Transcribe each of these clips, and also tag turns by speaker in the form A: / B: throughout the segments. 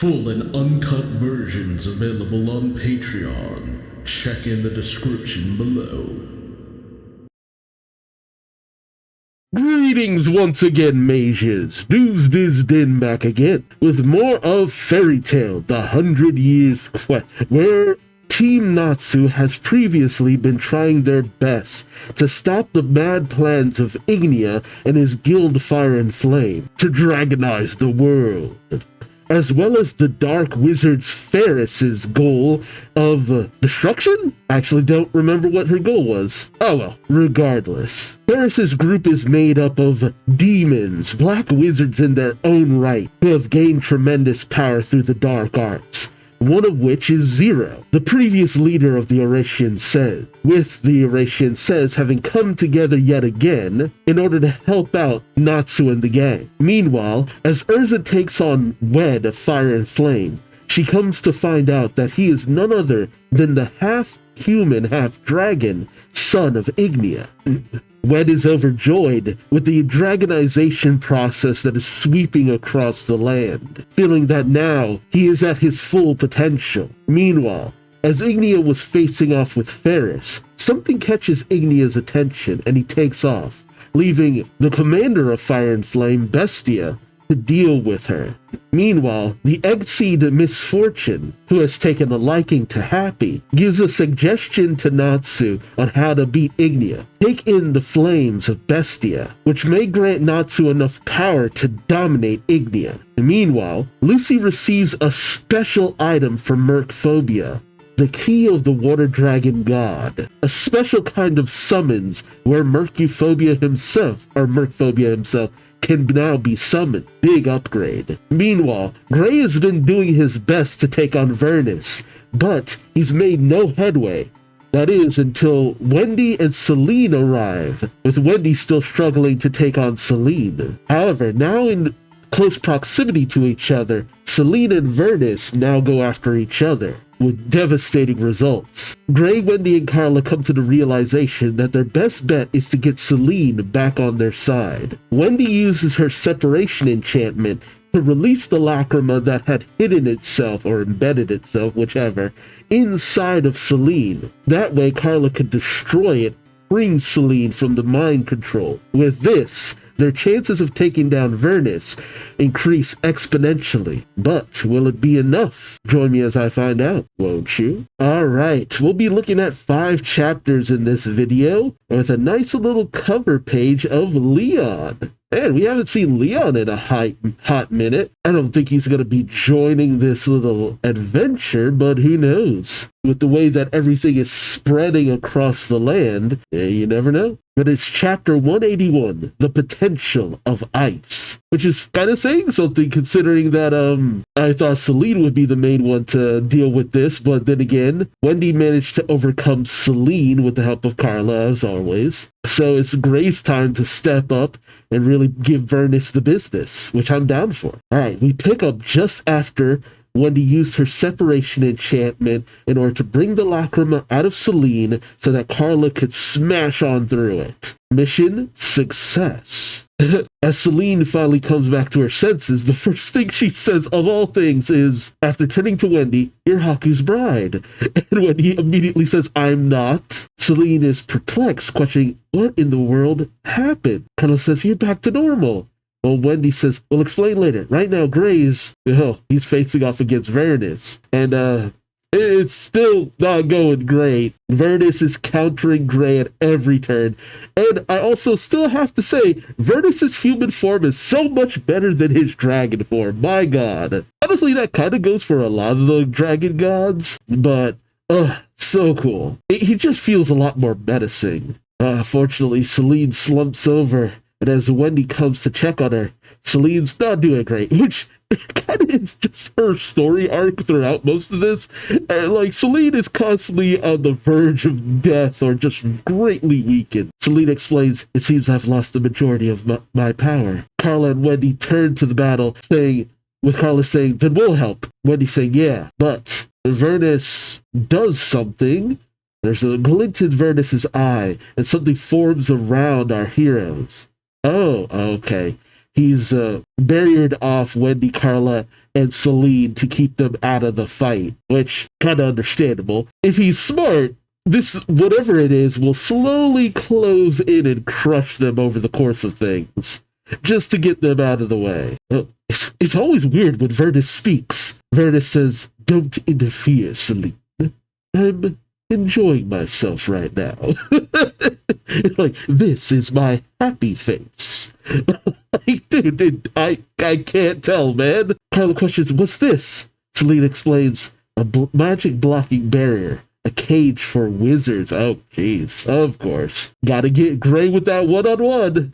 A: Full and uncut versions available on Patreon. Check in the description below.
B: Greetings once again, mages. Duuz-Diz-Din back again with more of Fairy Tale, the 100 Years Quest, where Team Natsu has previously been trying their best to stop the mad plans of Ignia and his guild Fire and Flame to dragonize the world, as well as the Dark Wizard's Fairies' goal of destruction? I actually don't remember what her goal was. Oh well, regardless. Fairies' group is made up of demons, black wizards in their own right, who have gained tremendous power through the dark arts, one of which is Zero, the previous leader of the Oración Seis, with the Oración Seis having come together yet again in order to help out Natsu and the gang. Meanwhile, as Urza takes on Wed of Fire and Flame, she comes to find out that he is none other than the half-human, half-dragon son of Ignia. Wed is overjoyed with the dragonization process that is sweeping across the land, feeling that now he is at his full potential. Meanwhile, as Ignia was facing off with Fairies, something catches Ignia's attention and he takes off, leaving the commander of Fire and Flame, Bestia, to deal with her. Meanwhile, the Eggseed Misfortune, who has taken a liking to Happy, gives a suggestion to Natsu on how to beat Ignia. Take in the flames of Bestia, which may grant Natsu enough power to dominate Ignia. Meanwhile, Lucy receives a special item for Mercphobia, the key of the water dragon god, a special kind of summons where Mercphobia himself can now be summoned. Big upgrade. Meanwhile, Gray has been doing his best to take on Veirnes, but he's made no headway. That is, until Wendy and Celine arrive, with Wendy still struggling to take on Celine. However, now in close proximity to each other, Celine and Veirnes now go after each other, with devastating results. Gray, Wendy, and Carla come to the realization that their best bet is to get Celine back on their side. Wendy uses her separation enchantment to release the lacrima that had hidden itself, or embedded itself, whichever, inside of Celine. That way Carla could destroy it, freeing Celine from the mind control. With this, their chances of taking down Veirnes increase exponentially. But will it be enough? Join me as I find out, won't you? Alright, we'll be looking at 5 chapters in this video, with a nice little cover page of Leon. And we haven't seen Leon in a hot minute. I don't think he's going to be joining this little adventure, but who knows? With the way that everything is spreading across the land, you never know. But it's chapter 181, The Potential of Ice, which is kind of saying something considering that I thought Celine would be the main one to deal with this, but then again, Wendy managed to overcome Celine with the help of Carla, as always. So it's Gray's time to step up and really give Veirnes the business, which I'm down for. Alright, we pick up just after Wendy used her separation enchantment in order to bring the lacrima out of Celine so that Carla could smash on through it. Mission success. As Celine finally comes back to her senses, the first thing she says of all things is, after turning to Wendy, "You're Haku's bride." And Wendy immediately says, "I'm not." Celine is perplexed, questioning what in the world happened. Carla says, "You're back to normal." Well, Wendy says, "We'll explain later. Right now, Gray's, he's facing off against Veirnes. And, it's still not going great. Veirnes is countering Gray at every turn. And I also still have to say, Veirnes' human form is so much better than his dragon form. My god. Honestly, that kind of goes for a lot of the dragon gods. But, so cool. He just feels a lot more menacing. Fortunately, Celine slumps over. And as Wendy comes to check on her, Celine's not doing great, which kind of is just her story arc throughout most of this. And like, Celine is constantly on the verge of death or just greatly weakened. Celine explains, "It seems I've lost the majority of my power." Carla and Wendy turn to the battle, with Carla saying, "Then we'll help." Wendy saying, "Yeah, but Veirnes does something." There's a glint in Veirnes' eye, and something forms around our heroes. Oh, okay. He's barriered off Wendy, Carla, and Celine to keep them out of the fight, which kind of understandable. If he's smart, this, whatever it is, will slowly close in and crush them over the course of things, just to get them out of the way. It's always weird when Veirnes speaks. Veirnes says, "Don't interfere, Celine. I'm enjoying myself right now." Like, this is my happy face. Like, dude, I can't tell, man. Carla questions, "What's this?" Celine explains, "A magic blocking barrier. A cage for wizards." Oh, jeez. Of course. Gotta get Gray with that one-on-one.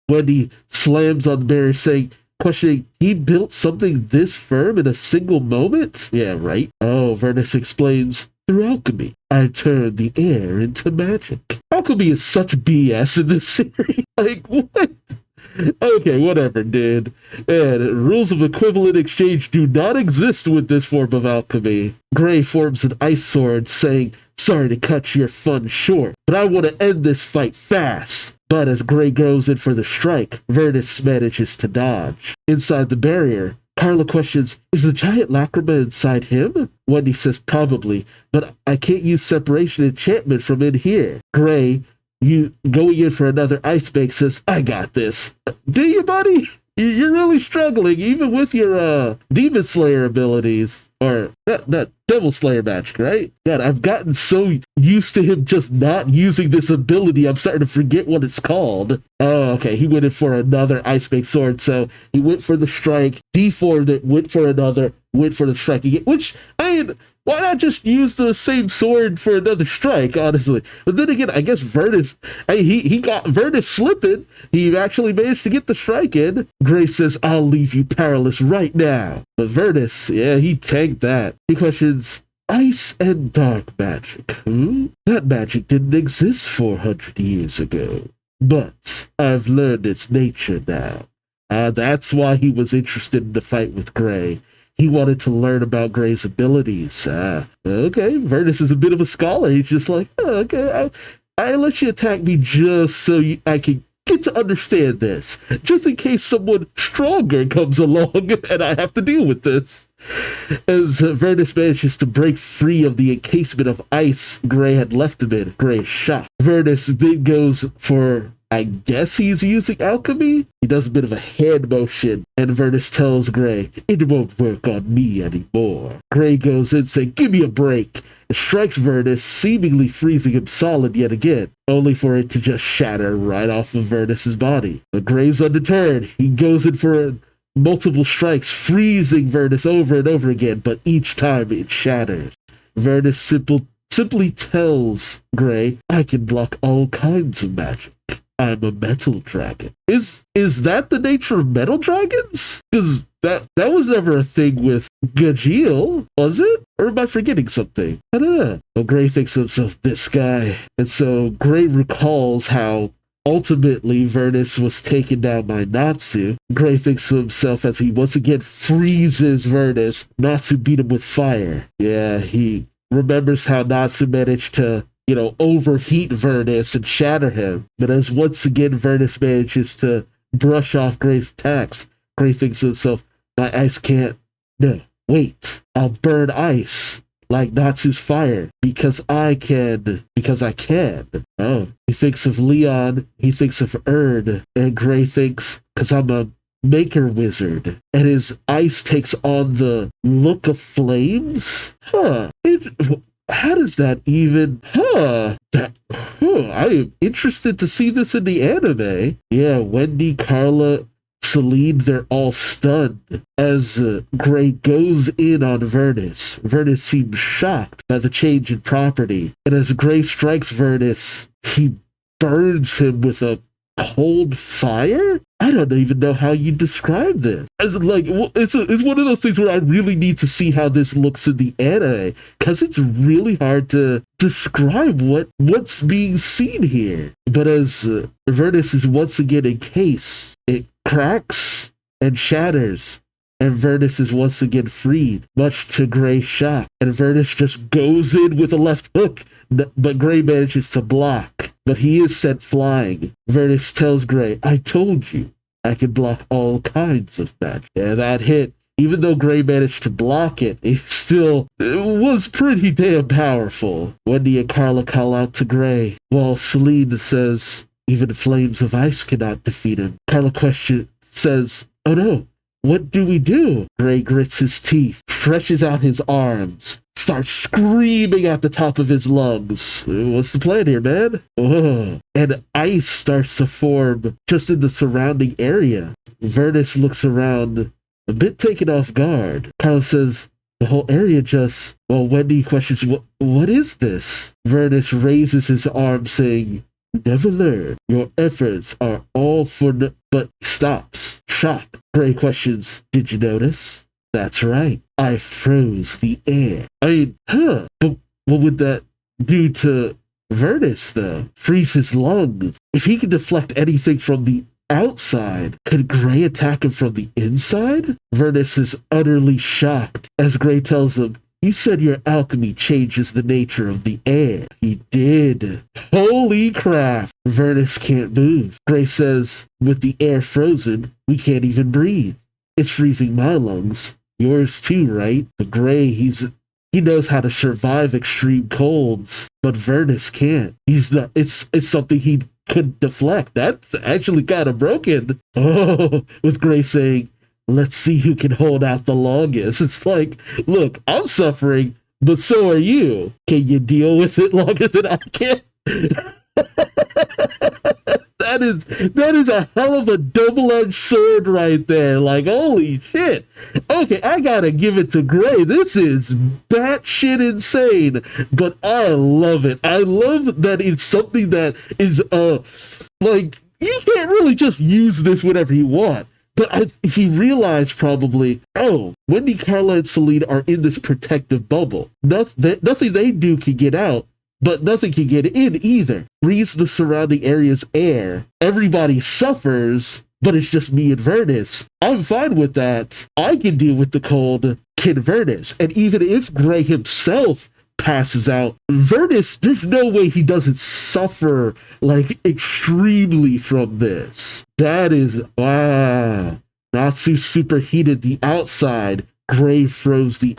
B: Wendy slams on the barrier, questioning, "He built something this firm in a single moment?" Yeah, right. Oh, Veirnes explains, "Through alchemy, I turned the air into magic." Alchemy is such BS in this series. Like, what? Okay, whatever, dude. And rules of equivalent exchange do not exist with this form of alchemy. Gray forms an ice sword, saying, "Sorry to cut your fun short, but I want to end this fight fast." But as Gray goes in for the strike, Veirnes manages to dodge. Inside the barrier, Carla questions, "Is the giant lacrima inside him?" Wendy says, "Probably, but I can't use separation enchantment from in here." Gray, you going in for another ice bake, says, "I got this." Do you, buddy? You're really struggling, even with your Demon Slayer abilities. Or, not Devil Slayer magic, right? God, I've gotten so used to him just not using this ability, I'm starting to forget what it's called. Oh, okay, he went in for another Ice Bake Sword, so he went for the strike, deformed it, went for another, went for the strike again, which, I mean, why not just use the same sword for another strike, honestly? But then again, I guess Veirnes, he got Veirnes slipping. He actually managed to get the strike in. Gray says, "I'll leave you powerless right now." But Veirnes, yeah, he tanked that. He questions, "Ice and dark magic, That magic didn't exist 400 years ago. But I've learned its nature now." That's why he was interested in the fight with Gray. He wanted to learn about Gray's abilities. Okay, Veirnes is a bit of a scholar. He's just like, okay, I let you attack me just so I can get to understand this, just in case someone stronger comes along and I have to deal with this. As Veirnes manages to break free of the encasement of ice Gray had left him in, Gray is shocked. Veirnes then goes for, I guess he's using alchemy? He does a bit of a hand motion, and Veirnes tells Gray, "It won't work on me anymore." Gray goes in saying, "Give me a break," and strikes Veirnes, seemingly freezing him solid yet again, only for it to just shatter right off of Veirnes' body. But Gray's undeterred. He goes in for multiple strikes, freezing Veirnes over and over again, but each time it shatters. Veirnes simply tells Gray, "I can block all kinds of magic. I'm a metal dragon." Is that the nature of metal dragons? Because that was never a thing with Gajiel, was it? Or am I forgetting something? I don't know. Well, Gray thinks to himself, this guy. And so Gray recalls how ultimately Veirnes was taken down by Natsu. Gray thinks to himself as he once again freezes Veirnes. Natsu beat him with fire. Yeah, he remembers how Natsu managed to overheat Veirnes and shatter him. But as once again Veirnes manages to brush off Gray's attacks, Gray thinks to himself, my ice can't. No, wait. I'll burn ice like Natsu's fire because I can. Oh, he thinks of Leon, he thinks of Erd, and Gray thinks, because I'm a maker wizard, and his ice takes on the look of flames? How does that even... I am interested to see this in the anime. Yeah, Wendy, Carla, Celine, they're all stunned as Gray goes in on Veirnes. Veirnes seems shocked by the change in property, and as Gray strikes Veirnes, he burns him with a cold fire? I don't even know how you describe this. It's one of those things where I really need to see how this looks in the anime, because it's really hard to describe what's being seen here. But as Veirnes is once again encased, it cracks and shatters, and Veirnes is once again freed, much to Gray's shock. And Veirnes just goes in with a left hook, but Gray manages to block. But he is sent flying. Veirnes tells Gray, I told you, I can block all kinds of magic. Yeah, that hit. Even though Gray managed to block it, it was pretty damn powerful. Wendy and Carla call out to Gray, while Celine says, even flames of ice cannot defeat him. Carla says, oh no, what do we do? Gray grits his teeth, stretches out his arms, starts screaming at the top of his lungs. What's the plan here, man? Oh. And ice starts to form just in the surrounding area. Veirnes looks around, a bit taken off guard. Carla says, the whole area just... Well, Wendy questions, what is this? Veirnes raises his arm, saying, never learn. Your efforts are all for... But stops. Shocked. Gray questions, did you notice? That's right. I froze the air. But what would that do to Veirnes, though? Freeze his lungs. If he can deflect anything from the outside, could Gray attack him from the inside? Veirnes is utterly shocked as Gray tells him, you said your alchemy changes the nature of the air. He did. Holy crap. Veirnes can't move. Gray says, with the air frozen, we can't even breathe. It's freezing my lungs. Yours too, right? But Gray, he knows how to survive extreme colds, but Veirnes can't. It's something he could deflect. That's actually kind of broken. Oh, with Gray saying, let's see who can hold out the longest. It's like, look, I'm suffering, but so are you. Can you deal with it longer than I can? That is a hell of a double-edged sword right there. Like, holy shit. Okay, I gotta give it to Gray. This is batshit insane, but I love it. I love that it's something that is, like, you can't really just use this whenever you want. But he realized probably, oh, Wendy, Carla, and Celine are in this protective bubble. Nothing they do can get out, but nothing can get in either. Breathes the surrounding area's air. Everybody suffers, but it's just me and Veirnes. I'm fine with that. I can deal with the cold. Can Veirnes. And even if Gray himself passes out, Veirnes, there's no way he doesn't suffer, like, extremely from this. That is, wow. Natsu superheated the outside. Gray froze the...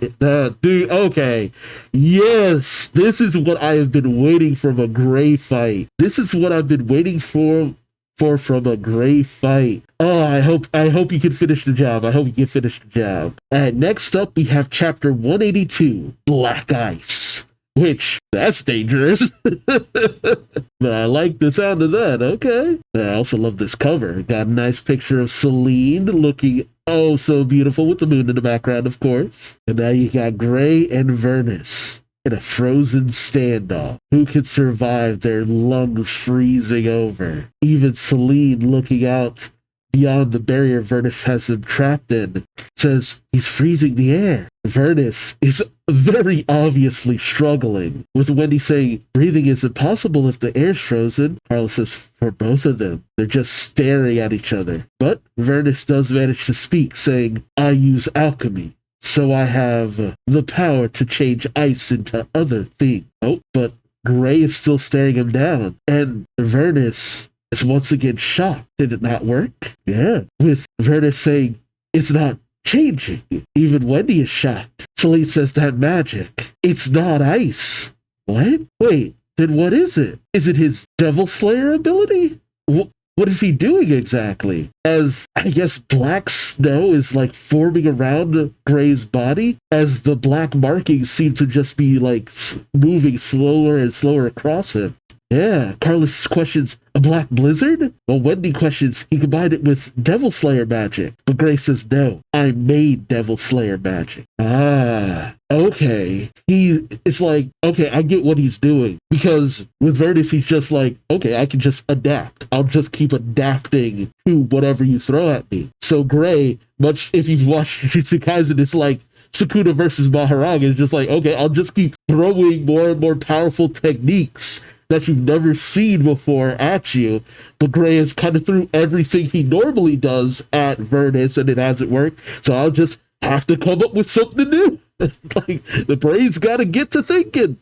B: dude, okay. Yes, this is what I have been waiting from a Gray fight. This is what I've been waiting for from a Gray fight. Oh, I hope you can finish the job. I hope you can finish the job. And next up, we have chapter 182, Black Ice. Which, that's dangerous. But I like the sound of that, okay. I also love this cover. Got a nice picture of Celine looking oh so beautiful with the moon in the background, of course. And now you got Gray and Veirnes in a frozen standoff. Who could survive their lungs freezing over? Even Celine, looking out beyond the barrier Veirnes has him trapped in, says he's freezing the air. Veirnes is very obviously struggling, with Wendy saying breathing is impossible if the air's frozen. Carla says for both of them, they're just staring at each other. But Veirnes does manage to speak, saying, I use alchemy, so I have the power to change ice into other things. Oh, but Gray is still staring him down, and Veirnes is once again shocked. Did it not work? Yeah. With Veirnes saying, it's not changing. Even Wendy is shocked. Celine says that magic. It's not ice. What? Wait, then what is it? Is it his Devil Slayer ability? What is he doing exactly? As, I guess, black snow is like forming around Gray's body, as the black markings seem to just be like moving slower and slower across him. Yeah, Carlos questions, a black blizzard? Well, Wendy questions, he combined it with Devil Slayer magic. But Gray says, no, I made Devil Slayer magic. Ah, okay. It's like, okay, I get what he's doing. Because with Veirnes, he's just like, okay, I can just adapt. I'll just keep adapting to whatever you throw at me. So Gray, much if you've watched Jujutsu Kaisen, it's like Sukuna versus Maharage. It's just like, okay, I'll just keep throwing more and more powerful techniques that you've never seen before at you. But Gray has kind of threw everything he normally does at Veirnes, and it hasn't worked. So I'll just have to come up with something new. Like, the brain's got to get to thinking.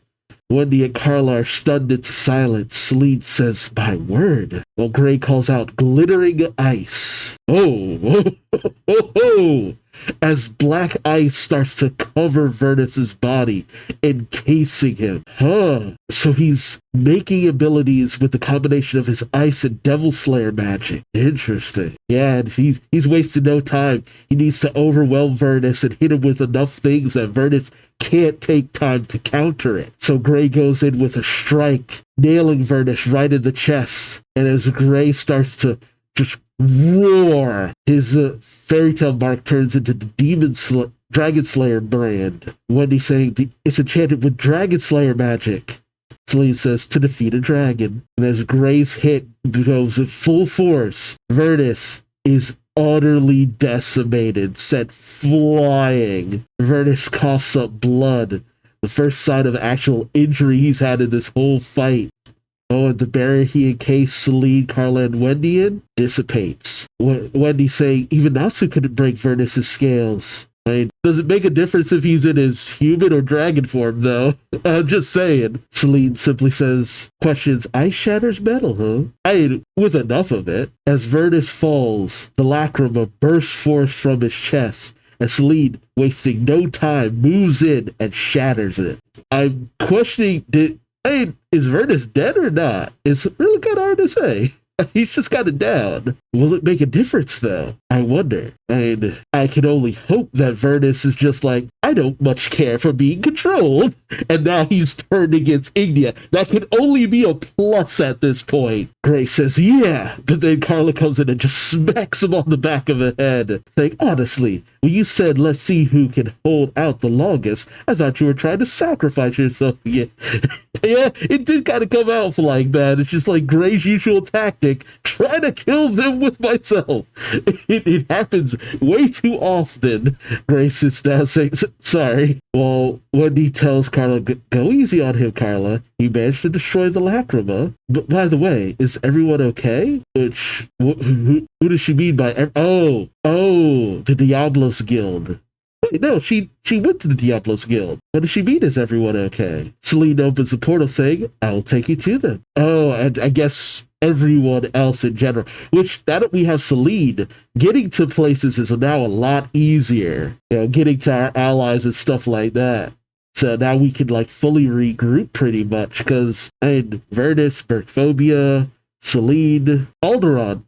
B: Wendy and Carla are stunned into silence. Celine says, "My word." While Gray calls out, "Glittering ice." Oh, oh, oh, oh. As black ice starts to cover Veirnes' body, encasing him. So he's making abilities with the combination of his ice and Devil Slayer magic. Interesting. Yeah, and he's wasted no time. He needs to overwhelm Veirnes and hit him with enough things that Veirnes can't take time to counter it. So Gray goes in with a strike, nailing Veirnes right in the chest. And as Gray starts to just roar, his fairy tale mark turns into the Dragon Slayer brand. Wendy saying it's enchanted with Dragon Slayer magic. Celine says, "To defeat a dragon." And as Gray's hit goes at full force, Veirnes is utterly decimated, sent flying. Veirnes coughs up blood, the first sign of actual injury he's had in this whole fight. Oh, and the barrier he encased Celine, Carla, and Wendy in dissipates. Wendy saying even Natsu couldn't break Veirnes' scales. I mean, does it make a difference if he's in his human or dragon form, though? I'm just saying. Celine simply questions, "Ice shatters metal, huh?" With enough of it. As Veirnes falls, the lacrima bursts forth from his chest, and Celine, wasting no time, moves in and shatters it. I'm questioning, is Veirnes dead or not? It's really kind of hard to say. He's just kind of down. Will it make a difference, though? I wonder. And I can only hope that Veirnes is just like, I don't much care for being controlled. And now he's turned against Ignia. That could only be a plus at this point. Gray says, "Yeah." But then Carla comes in and just smacks him on the back of the head, saying, "Honestly, when you said, 'Let's see who can hold out the longest,' I thought you were trying to sacrifice yourself again." Yeah, it did kind of come out like that. It's just like Gray's usual tactic, trying to kill them with myself. It happens way too often. Gray sits down saying, "Sorry." While Wendy tells Carla, "Go easy on him, Carla. He managed to destroy the lacrima. But by the way, is everyone okay?" Which, who does she mean by, the Diablos Guild. Wait, no, she went to the Diablos Guild. What does she mean, is everyone okay? Celine opens the portal saying, "I'll take you to them." Oh, and I guess everyone else in general. Which, now that we have Celine, getting to places is now a lot easier. Getting to our allies and stuff like that. So now we can fully regroup pretty much, because Veirnes, Bergphobia, Celine, Alderaan.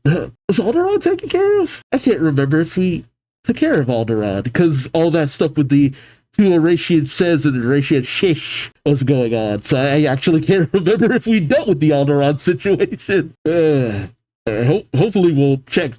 B: Was Alderaan taken care of? I can't remember if we took care of Alderaan, because all that stuff with the two Oración Seis and the Oración Sechs was going on. So I actually can't remember if we dealt with the Alderaan situation. Hopefully we'll check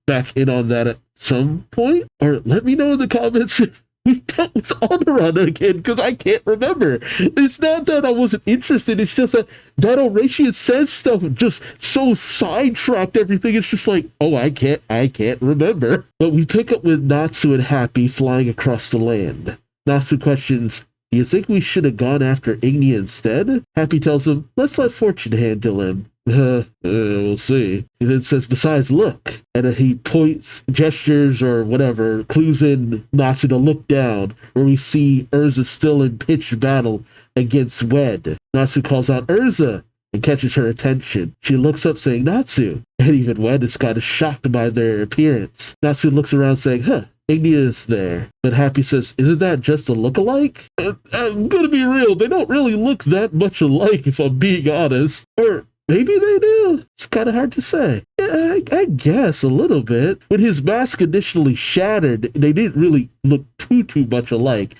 B: back in on that at some point. Or let me know in the comments if we dealt with Alderaan again, because I can't remember. It's not that I wasn't interested, it's just that Oración Seis stuff just so sidetracked everything. It's just like, I can't remember. But we pick up with Natsu and Happy flying across the land. Natsu questions, "Do you think we should have gone after Ignia instead?" Happy tells him, "Let's let Fortune handle him." We'll see. He then says, "Besides, look." And then he points, gestures, or whatever, clues in Natsu to look down, where we see Urza still in pitched battle against Wed. Natsu calls out, "Urza!" and catches her attention. She looks up saying, "Natsu!" And even Wed is kind of shocked by their appearance. Natsu looks around saying, Ignia is there. But Happy says, "Isn't that just a look-alike?" I'm gonna be real, they don't really look that much alike, if I'm being honest. Or maybe they do. It's kind of hard to say. Yeah, I guess a little bit. When his mask initially shattered, they didn't really look too much alike.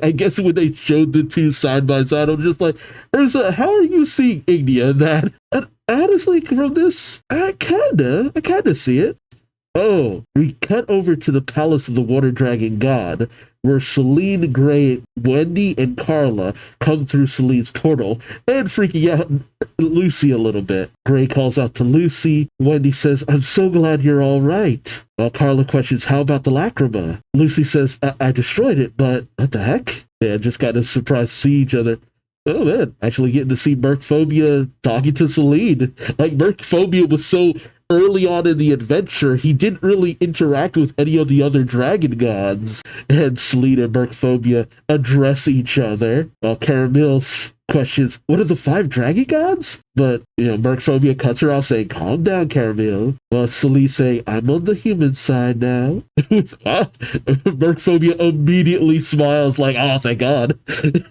B: I guess when they showed the two side by side, I'm just like, Urza, how are you seeing Ignia in that? And honestly, from this, I kinda see it. Oh, we cut over to the Palace of the Water Dragon God, where Celine, Gray, Wendy, and Carla come through Celine's portal, and freaking out Lucy a little bit. Gray calls out to Lucy. Wendy says, "I'm so glad you're all right." While Carla questions, "How about the lacrima?" Lucy says, I destroyed it, but what the heck?" Yeah, just kind of surprised to see each other. Oh man, actually getting to see Mercphobia talking to Celine. Mercphobia was so early on in the adventure, he didn't really interact with any of the other dragon gods. And Celine and Mercphobia address each other, while Caramel questions, what are the 5 dragon gods? But, Mercphobia cuts her off saying, calm down, Caramel. While Celine saying, I'm on the human side now. Mercphobia immediately smiles like, oh, thank God.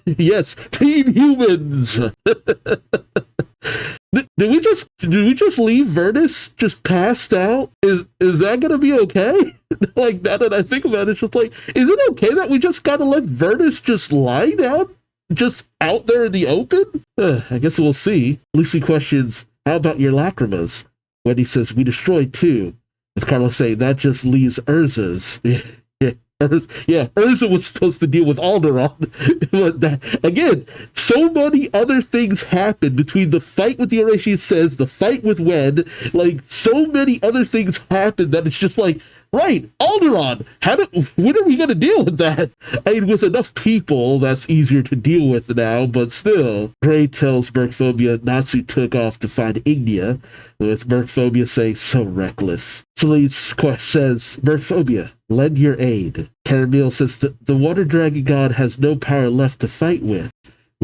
B: Yes, Team Humans! Did we just leave Veirnes just passed out? Is that gonna be okay? Like, now that I think about it, it's just like, is it okay that we just gotta let Veirnes just lie down? Just out there in the open? I guess we'll see. Lucy questions, how about your lacrimas? Wendy says, we destroyed 2. As Carlos saying, that just leaves Urza's. Urza was supposed to deal with Alderaan. Again, so many other things happened between the fight with the Oración Seis, the fight with Wen. Like, so many other things happened that it's just like, right, Alderaan, when are we going to deal with that? I mean, with enough people, that's easier to deal with now, but still. Gray tells Mercphobia Natsu took off to find Ignia, with Mercphobia saying, so reckless. Celine says, Mercphobia, lend your aid. Caramel says the water dragon god has no power left to fight with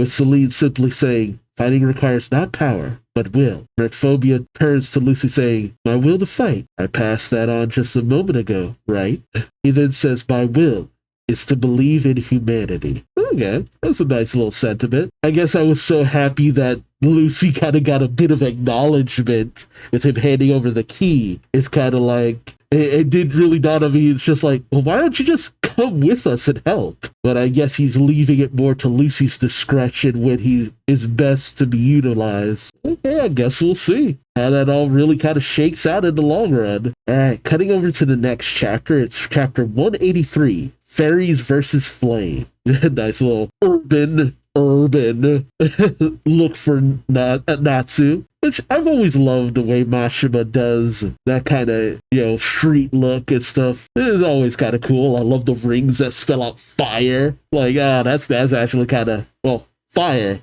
B: Celine simply saying, fighting requires not power, but will. Mercphobia turns to Lucy saying, my will to fight. I passed that on just a moment ago, right? He then says, my will is to believe in humanity. Okay, that's a nice little sentiment. I guess I was so happy that Lucy kind of got a bit of acknowledgement with him handing over the key. It's kind of like, it did really dawn on me. It's just like, well, why don't you just come with us and help? But I guess he's leaving it more to Lucy's discretion when he is best to be utilized. Okay, I guess we'll see how that all really kind of shakes out in the long run. All right, cutting over to the next chapter. It's chapter 183, Fairies versus Flame. Nice little urban look for Natsu, which I've always loved the way Mashima does that kind of, street look and stuff. It is always kind of cool. I love the rings that spell out fire. Like, that's actually kind of, well, fire.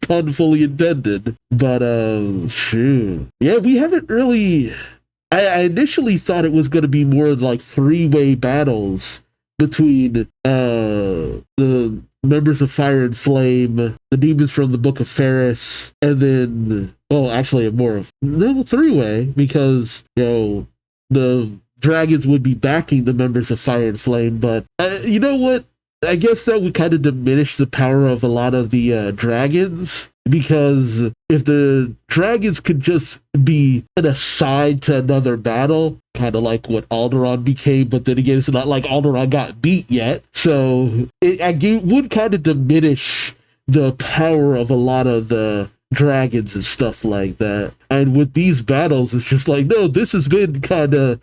B: Pun fully intended. But, shoot. Yeah, we haven't really... I initially thought it was going to be more like 3-way battles between the members of Fire and Flame, the demons from the Book of Fairies, and then, well, actually a more of 3-way, because, the dragons would be backing the members of Fire and Flame, but you know what? I guess that would kind of diminish the power of a lot of the dragons, because if the dragons could just be an aside to another battle, kind of like what Alderaan became, but then again, it's not like Alderaan got beat yet, so it would kind of diminish the power of a lot of the dragons and stuff like that. And with these battles, it's just like, no, this has been kind of...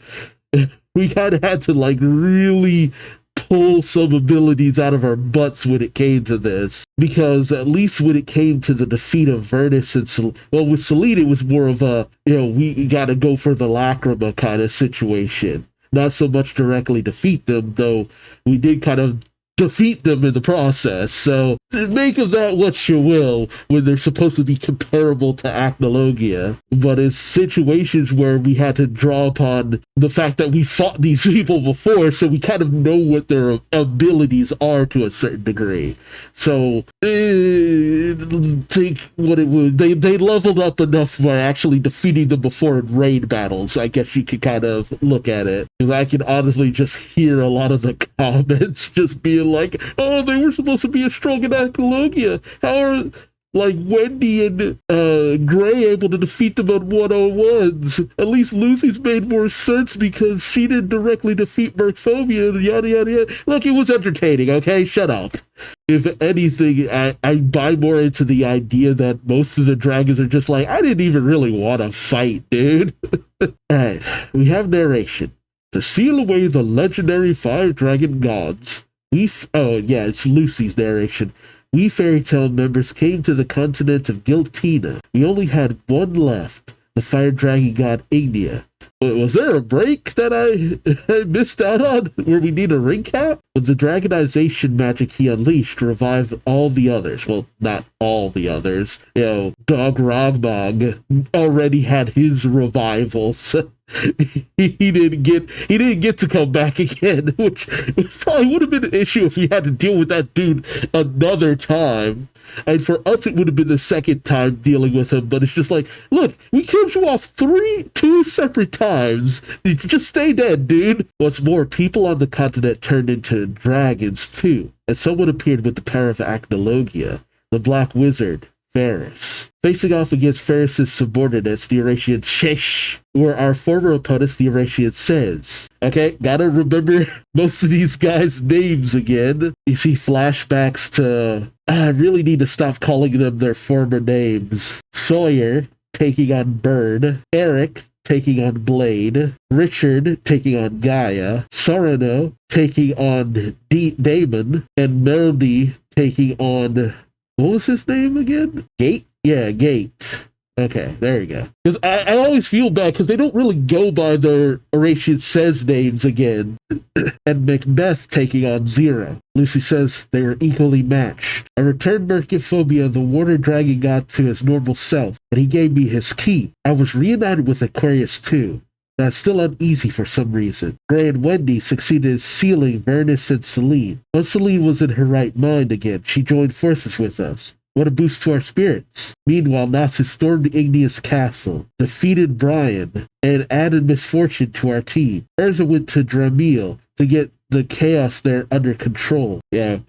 B: we kind of had to, like, really pull some abilities out of our butts when it came to this, because at least when it came to the defeat of Veirnes and with Celine, it was more of a, we gotta go for the lacrima kind of situation, not so much directly defeat them, though we did kind of defeat them in the process. So make of that what you will when they're supposed to be comparable to Acnologia. But in situations where we had to draw upon the fact that we fought these people before, so we kind of know what their abilities are to a certain degree. So take what it would. They leveled up enough by actually defeating them before in raid battles. I guess you could kind of look at it. Because I can honestly just hear a lot of the comments just being like, oh, they were supposed to be as strong in Acnologia. How are, like, Wendy and Gray able to defeat them on 101s? At least Lucy's made more sense because she didn't directly defeat Mercphobia and yada yada yada. Look, it was entertaining, okay? Shut up. If anything, I buy more into the idea that most of the dragons are just like, I didn't even really want to fight, dude. Alright, we have narration. To seal away the legendary 5 dragon gods, it's Lucy's narration. We fairy tale members came to the continent of Giltina. We only had one left, the fire dragon god Ignia. Was there a break that I missed out on where we need a recap? With the dragonization magic he unleashed revived all the others. Well, not all the others. Dog Rogbog already had his revivals. he didn't get to come back again, which probably would have been an issue if we had to deal with that dude another time. And for us, it would have been the second time dealing with him. But it's just like, look, we killed you off two separate times. You just stay dead, dude. What's more, people on the continent turned into dragons too, and someone appeared with the power of Acnologia, the Black Wizard, Fairies. Facing off against Fairies' subordinates, the Oración Sechs, were our former opponents, the Oración Seis. Okay, gotta remember most of these guys' names again. You see flashbacks to... I really need to stop calling them their former names. Sawyer, taking on Bird. Eric, taking on Blade. Richard, taking on Gaia. Sorano, taking on Damon. And Melody, taking on... What was his name again? Gate? Yeah, Gate. Okay, there you go. Because I always feel bad because they don't really go by their Oración Says names again. And Macbeth taking on Zero. Lucy says they were equally matched. I returned Mercophobia, the water dragon god, to his normal self, and he gave me his key. I was reunited with Aquarius too. That's still uneasy for some reason. Gray and Wendy succeeded in sealing Veirnes and Celine. Once Celine was in her right mind again, she joined forces with us. What a boost to our spirits. Meanwhile, Natsu stormed Igneous Castle, defeated Brian, and added misfortune to our team. Urza went to Dramil to get the chaos there under control. Yeah,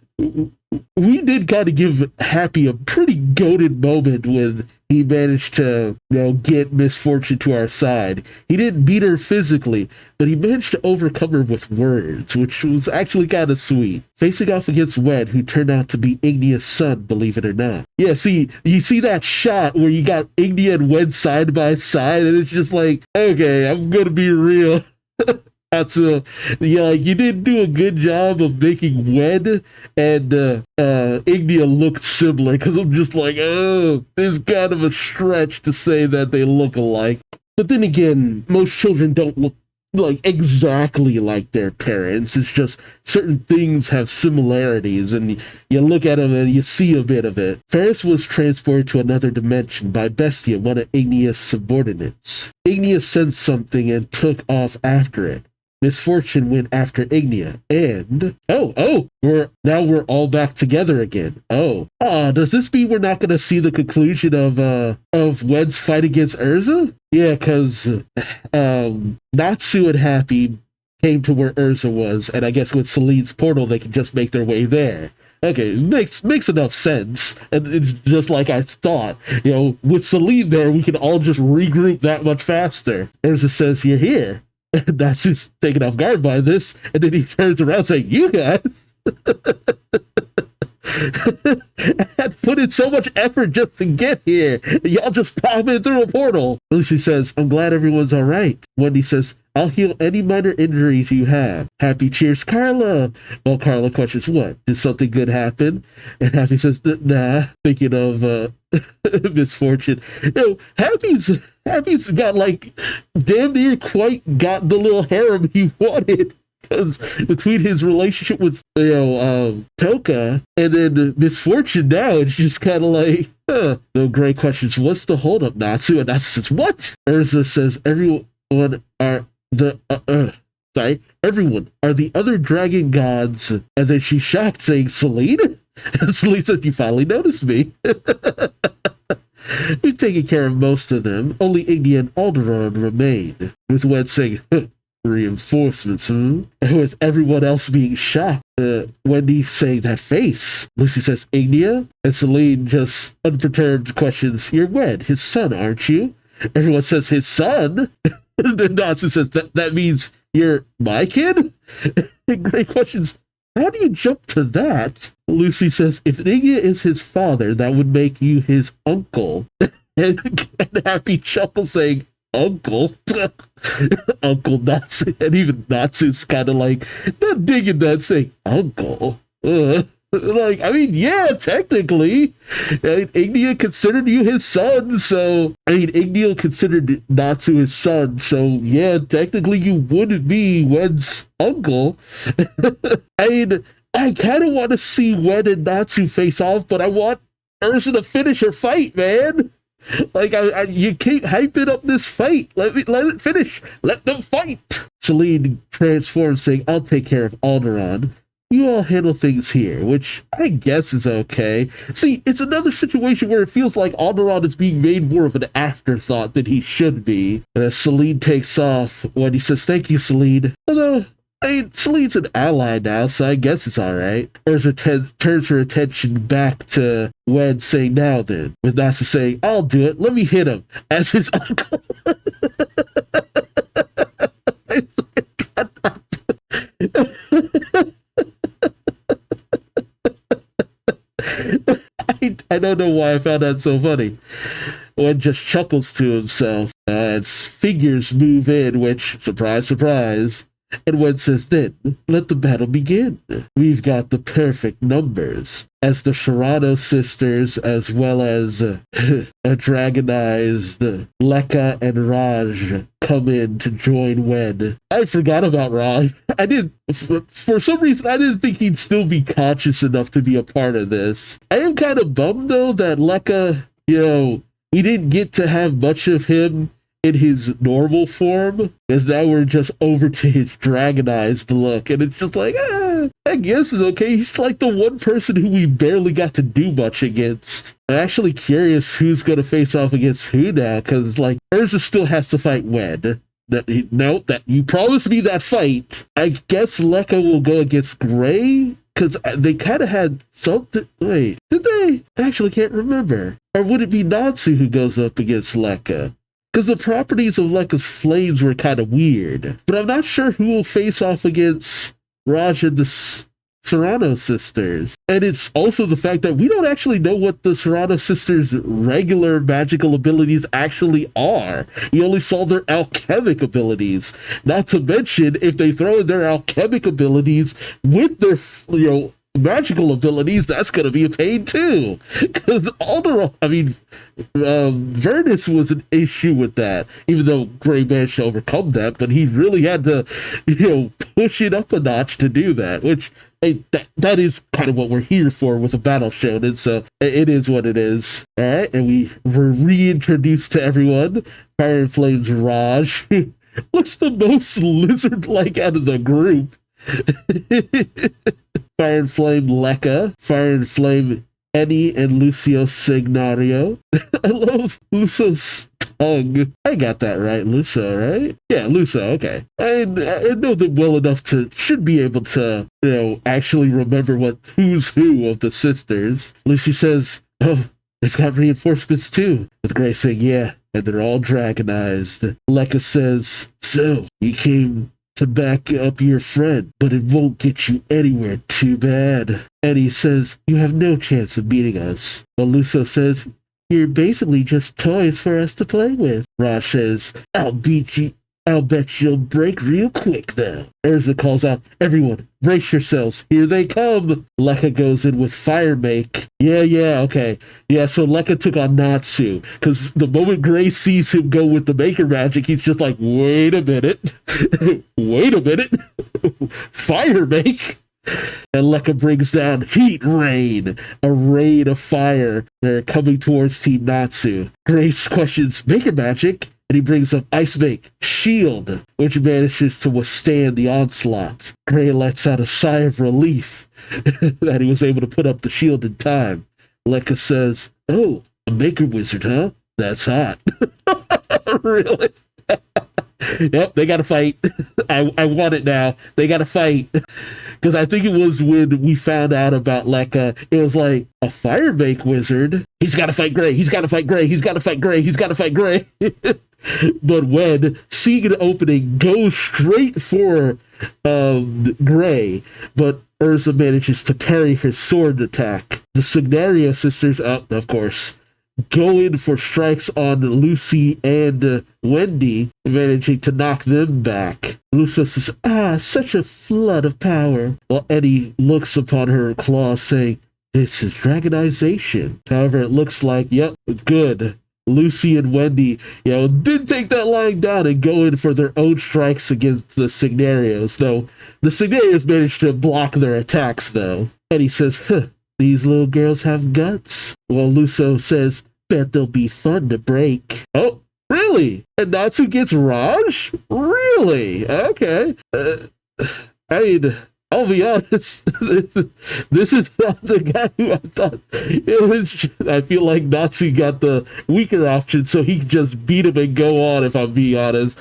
B: we did kind of give Happy a pretty goated moment when he managed to, get misfortune to our side. He didn't beat her physically, but he managed to overcome her with words, which was actually kind of sweet. Facing off against Wed, who turned out to be Ignea's son, believe it or not. Yeah, you see that shot where you got Ignea and Wed side by side, and it's just like, okay, I'm gonna be real. That's you didn't do a good job of making Wed and Ignea look similar, because I'm just like, oh, there's kind of a stretch to say that they look alike. But then again, most children don't look like exactly like their parents. It's just certain things have similarities, and you look at them and you see a bit of it. Ferris was transported to another dimension by Bestia, one of Ignea's subordinates. Ignea sensed something and took off after it. Misfortune went after Ignea, and we're all back together again. Does this mean we're not going to see the conclusion of Wed's fight against Urza? Yeah, because Natsu and Happy came to where Urza was, and I guess with Celine's portal they can just make their way there. Okay, makes enough sense, and it's just like I thought. With Celine there, we can all just regroup that much faster. Urza says, "You're here." Natsu's taken off guard by this, and then he turns around saying, "You guys had put in so much effort just to get here. Y'all just pop in through a portal." Lucy says, "I'm glad everyone's all right." Wendy says, "I'll heal any minor injuries you have." Happy cheers Carla. Well, Carla questions, "What? Did something good happen?" And Happy says, "Nah," thinking of misfortune. Happy's got damn near quite got the little harem he wanted. Because between his relationship with Toka and then misfortune now, it's just kind of like, No great questions. What's the holdup, Natsu? And Natsu says, "What?" Urza says, everyone are the other dragon gods." And then she's shocked, saying, "Celine?" And Celine says, "You finally noticed me." We've taken care of most of them. Only Ignea and Alderaan remain. With Wed saying, "Reinforcements, And with everyone else being shocked. Wendy saying, "That face." Lucy says, "Ignea?" And Celine just unperturbed questions, "You're Wed, his son, aren't you?" Everyone says, "His son?" And then Natsu says, that means you're my kid?" Great questions. How do you jump to that? Lucy says, "If Ignea is his father, that would make you his uncle." and Happy chuckle saying, "Uncle?" Uncle Natsu. And even Natsu's kind of not digging that, saying, "Uncle?" Yeah, technically. Ignea considered you his son, so... Ignea considered Natsu his son, so yeah, technically you would be Wed's uncle. I kind of want to see Wed and Natsu face off, but I want Urza to finish her fight, man. Like, you keep hyping up this fight. Let it finish. Let them fight. Celine transforms, saying, I'll take care of Alderaan. You all handle things here, which I guess is okay. See, it's another situation where it feels like Alderaan is being made more of an afterthought than he should be. And as Celine takes off, Wendy says, thank you, Celine. Although, Celine's an ally now, so I guess it's alright. Turns her attention back to Wen, saying, now then. With Natsu saying, I'll do it, let me hit him. As his uncle... I don't know why I found that so funny. Wen just chuckles to himself as figures move in, which, surprise, surprise, and Wen says, then, let the battle begin. We've got the perfect numbers. As the Serrano sisters, as well as a dragonized Lekka and Raj come in to join Wen. I forgot about Raj. For some reason, I didn't think he'd still be conscious enough to be a part of this. I am kind of bummed, though, that Lekka, we didn't get to have much of him in his normal form, because now we're just over to his dragonized look, and it's just like, I guess it's okay. He's like the one person who we barely got to do much against. I'm actually curious who's going to face off against who now, because like Urza still has to fight Wen. That you promised me that fight. I guess Lekka will go against Gray, because they kind of had something. Wait, did they? I actually can't remember. Or would it be Natsu who goes up against Lekka? Because the properties of Lekka's flames were kind of weird. But I'm not sure who will face off against Raj and the Serrano sisters. And it's also the fact that we don't actually know what the Serrano sisters' regular magical abilities actually are. We only saw their alchemic abilities. Not to mention, if they throw in their alchemic abilities with their, magical abilities, that's going to be a pain too. Because Veirnes was an issue with that, even though Gray managed to overcome that, but he really had to, push it up a notch to do that, which that is kind of what we're here for with a battle shonen, so it is what it is. Alright, and we were reintroduced to everyone. Fire and Flame's Raj looks the most lizard-like out of the group. Fire and Flame Lekka, Fire and Flame Eddie and Lucio Signario. I love Lucio's tongue. I got that right, Lucio, right? Yeah, Lucio, okay. I know them well enough should be able to, actually remember who's who of the sisters. Lucy says, oh, they've got reinforcements too. With Grace saying, yeah, and they're all dragonized. Lekka says, so, you came to back up your friend, but it won't get you anywhere, too bad. And he says, you have no chance of beating us. Well, Lucio says, you're basically just toys for us to play with. Raj says, I'll beat you. I'll bet you'll break real quick, though. Urza calls out, everyone, brace yourselves. Here they come. Lekka goes in with Fire Make. Yeah, okay. Yeah, so Lekka took on Natsu. Because the moment Gray sees him go with the Maker Magic, he's just like, wait a minute. Wait a minute. Fire Make? And Lekka brings down Heat Rain, a rain of fire. They're coming towards Team Natsu. Grace questions Maker Magic, and he brings up Ice Make, Shield, which manages to withstand the onslaught. Gray lets out a sigh of relief that he was able to put up the shield in time. Lekka says, oh, a Maker Wizard, huh? That's hot. Really? Yep, they gotta fight. I want it now. They gotta fight. Because I think it was when we found out about Lekka, it was like, a Fire Make Wizard? He's gotta fight Gray. He's gotta fight Gray. He's gotta fight Gray. He's gotta fight Gray. But when seeing an opening, goes straight for Gray, but Urza manages to parry his sword attack. The Signario sisters, of course, go in for strikes on Lucy and Wendy, managing to knock them back. Lucy says, such a flood of power, while Eddie looks upon her claws, saying, this is dragonization. However, it looks like, yep, good. Lucy and Wendy, did take that lying down and go in for their own strikes against the Signarios, though the Signarios managed to block their attacks, though. Eddie says, these little girls have guts. While Lucio says, Bet they'll be fun to break. Oh, really? And Natsu gets Raj? Really? Okay. I mean, I'll be honest. This is not the guy who I thought it was. I feel like Natsu got the weaker option, so he can just beat him and go on. If I'm being honest,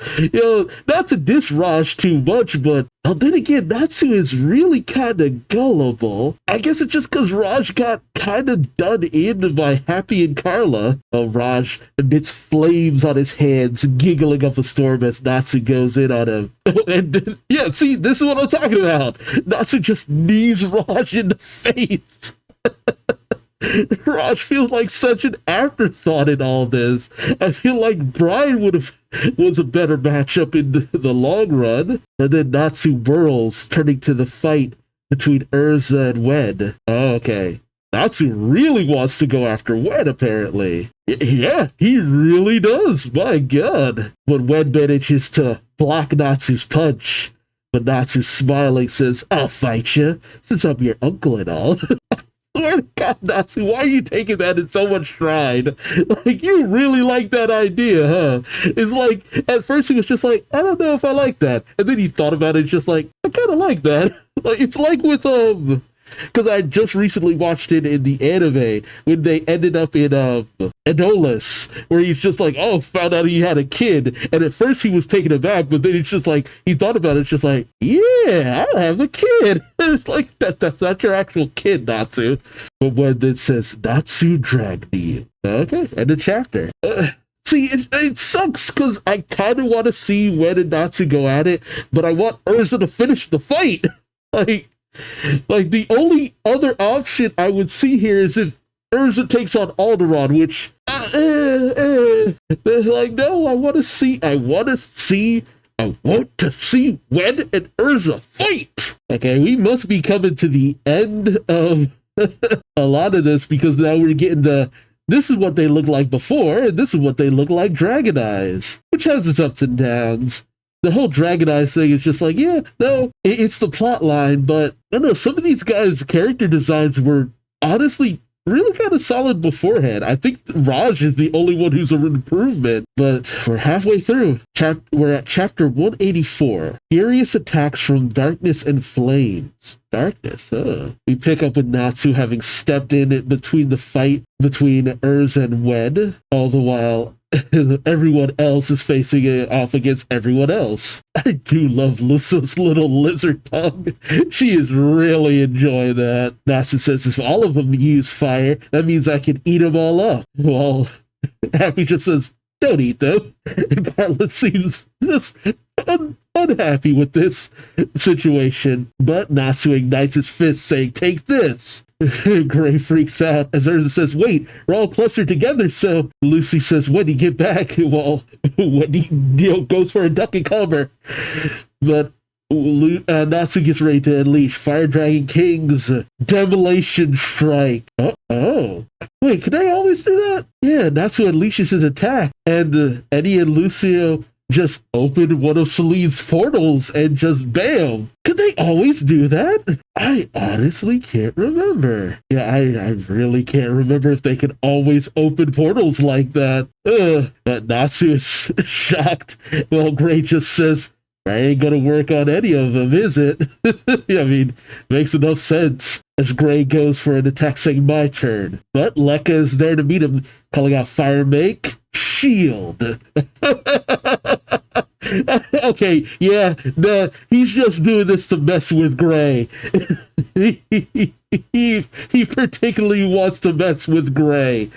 B: not to diss Raj too much, but then again, Natsu is really kind of gullible. I guess it's just because Raj got kind of done in by Happy and Carla. Raj emits flames on his hands, giggling up a storm as Natsu goes in on him. And then, yeah, see, this is what I'm talking about. Natsu just knees Raj in the face. Raj feels like such an afterthought in all this. I feel like Brian was a better matchup in the long run. And then Natsu whirls, turning to the fight between Urza and Wen. Oh, okay. Natsu really wants to go after Wen, apparently. Yeah, he really does. My God. But Wen manages to block Natsu's punch. But Natsu, smiling, says, "I'll fight you, since I'm your uncle and all." Swear to God, Natsu, why are you taking that in so much stride? Like, you really like that idea, huh? It's like, at first he was just like, I don't know if I like that. And then he thought about it, just like, I kind of like that. Like, it's like with, because I just recently watched it in the anime when they ended up in Enolis, where he's just like, oh, found out he had a kid, and at first he was taken aback, but then it's just like he thought about it, it's just like, yeah, I have a kid. It's like that's not your actual kid, Natsu. But when it says Natsu dragged me, okay, end of chapter. See, it sucks because I kind of want to see Wen and Natsu go at it, but I want Urza to finish the fight. Like, the only other option I would see here is if Urza takes on Alderaan, which, like, no, I want to see Wen and Urza fight! Okay, we must be coming to the end of a lot of this, because now we're getting this is what they looked like before, and this is what they look like Dragon Eyes, which has its ups and downs. The whole Dragon Eyes thing is just like, yeah, no, it's the plot line, but I don't know, some of these guys' character designs were honestly really kind of solid beforehand. I think Raj is the only one who's an improvement, but we're halfway through. We're at chapter 184. Furious attacks from darkness and flames. Darkness, huh? We pick up with Natsu having stepped in between the fight between Urza and Wen, all the while everyone else is facing it off against everyone else. I do love Luso's little lizard tongue. She is really enjoying that. Natsu says if all of them use fire, that means I can eat them all up. Well, Happy just says, don't eat them. And Carla seems just unhappy with this situation. But Natsu ignites his fist, saying, take this. Gray freaks out as Urza says, wait, we're all clustered together, so Lucy says, when do you get back? Well, when he goes for a duck and cover. But Natsu gets ready to unleash Fire Dragon King's Demolition Strike. Oh. Wait, can I always do that? Yeah, Natsu unleashes his attack, and Eddie and Lucio just open one of Celine's portals and just bam. Could they always do that? I honestly can't remember. Yeah, I really can't remember if they can always open portals like that. But Natsu is shocked. Well, Gray just says, I ain't gonna work on any of them, is it? I mean, makes enough sense. As Gray goes for an attack saying, my turn. But Lekka is there to meet him, calling out Fire Make, Shield. Okay, yeah, he's just doing this to mess with Gray. he particularly wants to mess with Gray.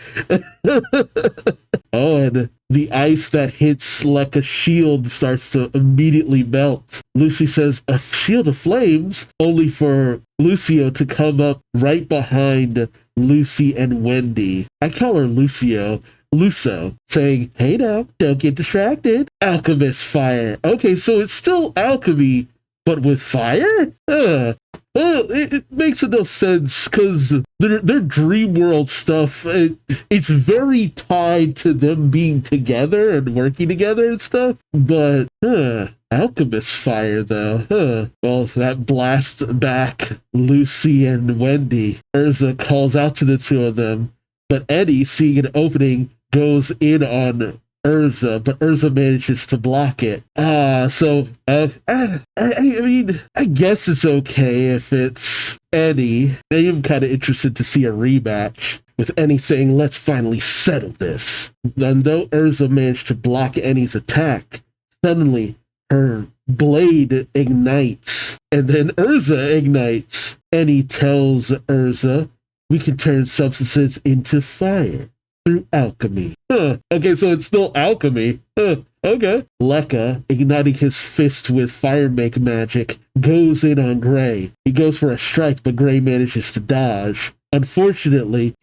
B: Oh, and the ice that hits like a shield starts to immediately melt. Lucy says, a shield of flames, only for Lucio to come up right behind Lucy and Wendy. I call her Lucio. Luso, saying, hey now, don't get distracted. Alchemist fire. Okay, so it's still alchemy, but with fire? It makes enough sense, because their dream world stuff, it's very tied to them being together and working together and stuff, but, alchemist fire, though, Well, that blasts back Lucy and Wendy. Urza calls out to the two of them, But Eddie, seeing an opening, goes in on Urza, but Urza manages to block it. I mean, I guess it's okay if it's Eddie. I am kind of interested to see a rematch, with Annie saying, let's finally settle this. And though Urza managed to block Annie's attack, suddenly her blade ignites, and then Urza ignites. Annie tells Urza, we can turn substances into fire through alchemy. Okay, so it's still alchemy. Okay. Lekka, igniting his fist with fire make magic, goes in on Gray. He goes for a strike, but Gray manages to dodge. Unfortunately,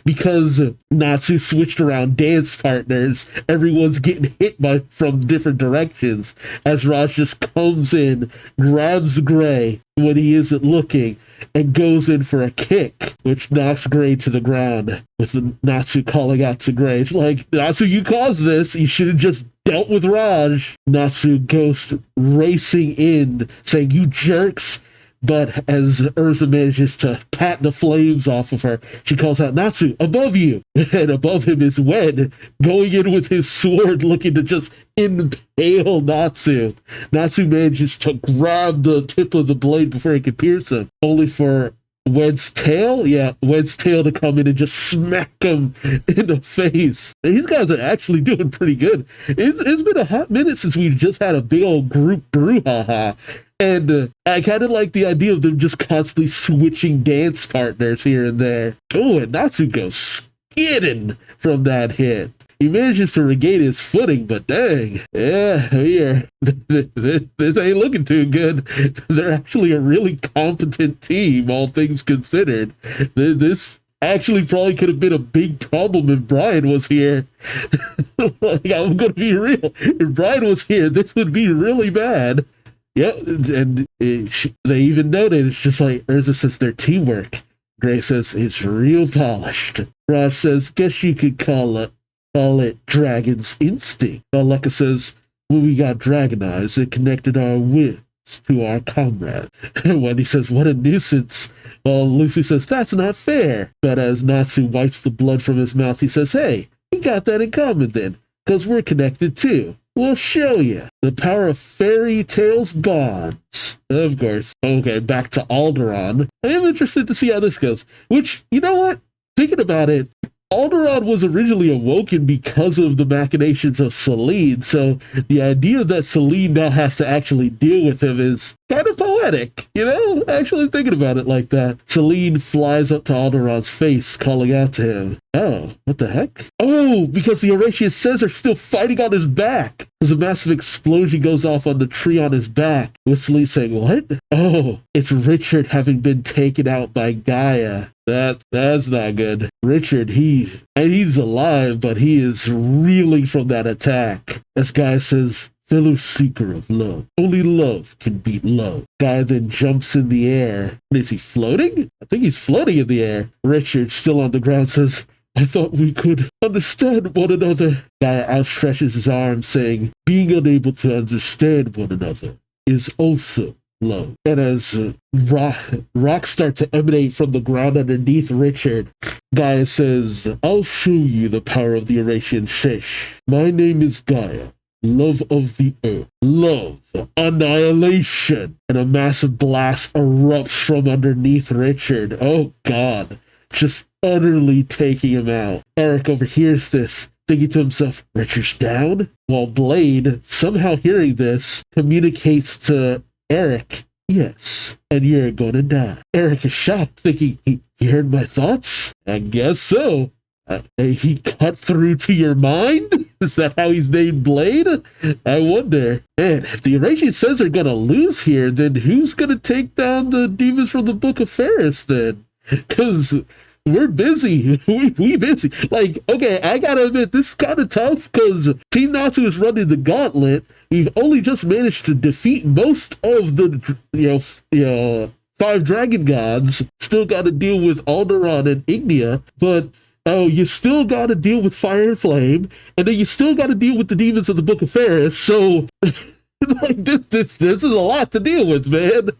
B: because Natsu switched around dance partners, everyone's getting hit from different directions as Raj just comes in, grabs Gray when he isn't looking, and goes in for a kick, which knocks Gray to the ground, with Natsu calling out to Gray. It's like, Natsu, you caused this. You should have just dealt with Raj. Natsu goes racing in, saying, you jerks. But as Urza manages to pat the flames off of her, she calls out, Natsu, above you! And above him is Wen, going in with his sword, looking to just impale Natsu. Natsu manages to grab the tip of the blade before he can pierce him, only for Wen's tail? Yeah, Wen's tail to come in and just smack him in the face. These guys are actually doing pretty good. It's been a hot minute since we just had a big old group brouhaha. And I kind of like the idea of them just constantly switching dance partners here and there. Oh, and Natsu goes skidding from that hit. He manages to regain his footing, but dang, yeah, this ain't looking too good. They're actually a really competent team, all things considered. This actually probably could have been a big problem if Brian was here. Like, I'm gonna be real. If Brian was here, this would be really bad. Yeah, and they even noted, it's just like Urza says their teamwork. Gray says it's real polished. Raj says, guess you could call it Dragon's Instinct. Lekka says, when we got Dragon Eyes, it connected our wits to our comrade. Wendy says, what a nuisance. Well, Lucy says, that's not fair. But as Natsu wipes the blood from his mouth, he says, hey, we got that in common then, because we're connected too. We'll show you. The power of fairy tales bonds. Of course. Okay, back to Alderaan. I am interested to see how this goes. Which, you know what? Thinking about it, Alderaan was originally awoken because of the machinations of Selene, so the idea that Selene now has to actually deal with him is kind of poetic, you know? Actually thinking about it like that. Selene flies up to Alderaan's face, calling out to him. Oh, what the heck? Oh, because the Oración Seis are still fighting on his back. As a massive explosion goes off on the tree on his back, with Selene saying, what? Oh, it's Richard having been taken out by Gaia. That's not good. Richard, he's alive, but he is reeling from that attack. As Gaia says, fellow seeker of love, only love can beat love. Gaia then jumps in the air. Is he floating? I think he's floating in the air. Richard, still on the ground, says, I thought we could understand one another. Gaia outstretches his arm, saying, being unable to understand one another is also love. And as rocks start to emanate from the ground underneath Richard, Gaia says, I'll show you the power of the Oración Sechs. My name is Gaia, love of the earth, love, annihilation. And a massive blast erupts from underneath Richard. Oh God, just utterly taking him out. Eric overhears this, thinking to himself, Richard's down? While Blade, somehow hearing this, communicates to Eric, yes, and you're gonna die. Eric is shocked, thinking, he heard my thoughts? I guess so. He cut through to your mind? Is that how he's named Blade? I wonder. Man, if the Oración Seis are gonna lose here, then who's gonna take down the demons from the Book of Fairies then? Because we're busy. We busy. Like, okay, I gotta admit, this is kind of tough because Team Natsu is running the gauntlet. We've only just managed to defeat most of the, 5 dragon gods. Still got to deal with Alderaan and Ignia, but you still got to deal with Fire and Flame, and then you still got to deal with the demons of the Book of Fairies. So, like, this is a lot to deal with, man.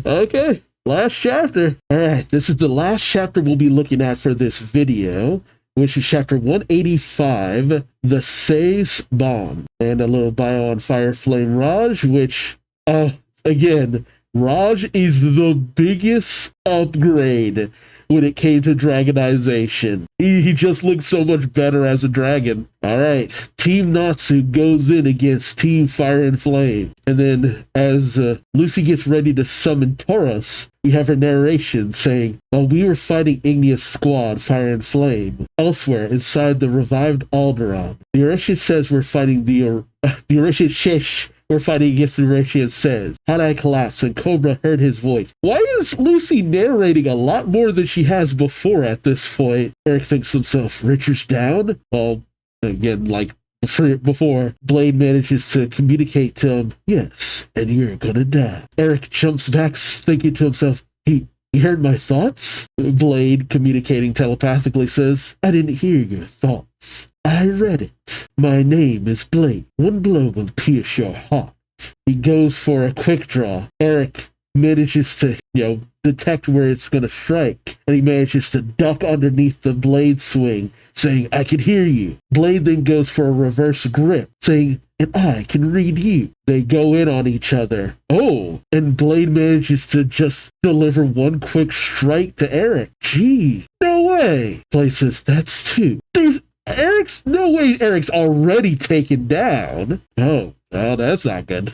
B: Okay. last chapter. All right, this is the last chapter we'll be looking at for this video, which is chapter 185, The Seis Bomb, and a little bio on Fire Flame Raj, which, again, Raj is the biggest upgrade when it came to dragonization. He just looks so much better as a dragon. Alright, Team Natsu goes in against Team Fire and Flame. And then as Lucy gets ready to summon Taurus, we have her narration saying, while we were fighting Igneous Squad, Fire and Flame, elsewhere inside the revived Alderaan, the Oración says we're fighting the Oración Sechs. We're fighting against the Oración Seis. Hadai collapsed and Cobra heard his voice. Why is Lucy narrating a lot more than she has before at this point? Eric thinks to himself, Richard's down? Well, again, like before, Blade manages to communicate to him, yes, and you're gonna die. Eric jumps back thinking to himself, he heard my thoughts? Blade, communicating telepathically, says, I didn't hear your thoughts. I read it. My name is Blade. One blow will pierce your heart. He goes for a quick draw. Eric manages to, detect where it's going to strike, and he manages to duck underneath the Blade swing, saying, I can hear you. Blade then goes for a reverse grip, saying, and I can read you. They go in on each other. Oh, and Blade manages to just deliver one quick strike to Eric. Gee, no way. Blade says, that's two. No way Eric's already taken down. Oh, that's not good.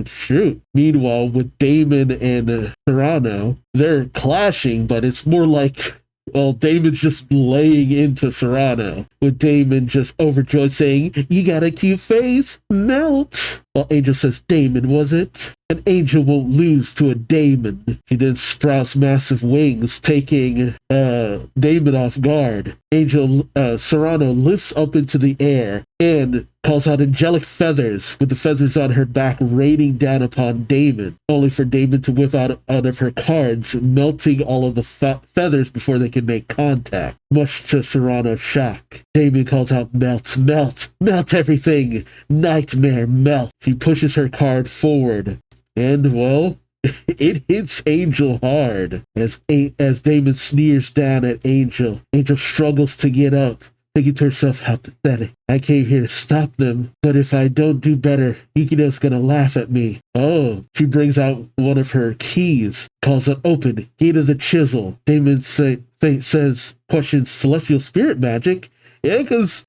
B: Shoot. Meanwhile, with Damon and Serrano, they're clashing, but it's more like, well, Damon's just laying into Serrano, with Damon just overjoyed saying, you got a cute face, melt. Well, Angel says, Damon, was it? An angel won't lose to a Damon. She then sprouts massive wings, taking Damon off guard. Serrano lifts up into the air and calls out angelic feathers, with the feathers on her back raining down upon Damon, only for Damon to whip out of her cards, melting all of the feathers before they can make contact, much to Serrano's shock. Damon calls out, melt, melt, melt everything, nightmare, melt. She pushes her card forward, and, well, it hits Angel hard as Damon sneers down at Angel. Angel struggles to get up, thinking to herself, how pathetic. I came here to stop them, but if I don't do better, Yukino's gonna laugh at me. Oh, she brings out one of her keys, calls it open, Gate of the Chisel. Damon says, questions celestial spirit magic. Yeah, because,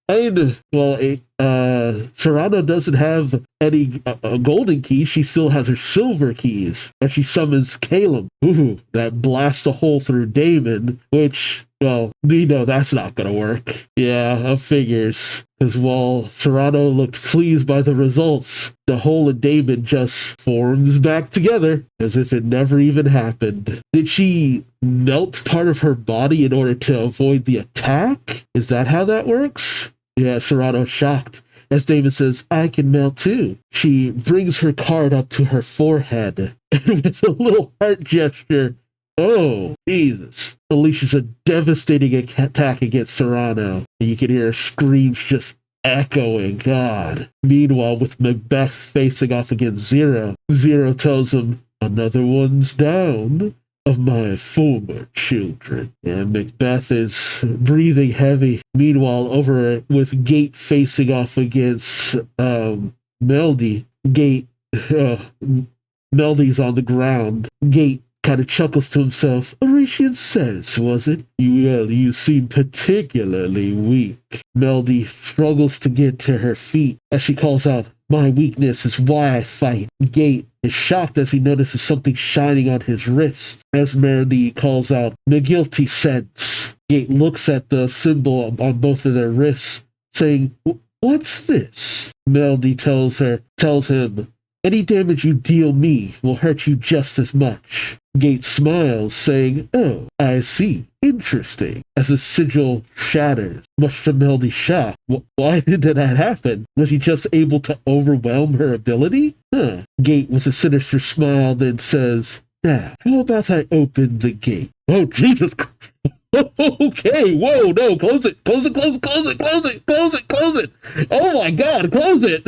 B: Serrano doesn't have any golden keys. She still has her silver keys. And she summons Caleb. Ooh, that blasts a hole through Damon, which, well, we know that's not going to work. Yeah, figures. Because while Serrano looked pleased by the results, the hole in Damon just forms back together as if it never even happened. Did she melt part of her body in order to avoid the attack? Is that how that works? Yeah, Serrano's shocked as Damon says, I can melt too. She brings her card up to her forehead and with a little heart gesture, oh, Jesus, unleashes a devastating attack against Serrano. And you can hear her screams just echoing. God. Meanwhile, with Macbeth facing off against Zero, Zero tells him, another one's down of my former children. And Macbeth is breathing heavy. Meanwhile, over with Gate facing off against Meldy. Meldy's on the ground. Gate kind of chuckles to himself. Oración Seis, was it? Well, you seem particularly weak. Meldy struggles to get to her feet as she calls out, my weakness is why I fight. Gate is shocked as he notices something shining on his wrist. As Meldy calls out, McGuilty sense. Gate looks at the symbol on both of their wrists, saying, what's this? Meldy tells him, any damage you deal me will hurt you just as much. Gate smiles, saying, oh, I see. Interesting. As the sigil shatters, much to Meldy's shock. Why did that happen? Was he just able to overwhelm her ability? Gate, with a sinister smile, then says, now, how about I open the gate? Oh, Jesus Christ. Okay, whoa, no, close it. Oh my God, close it.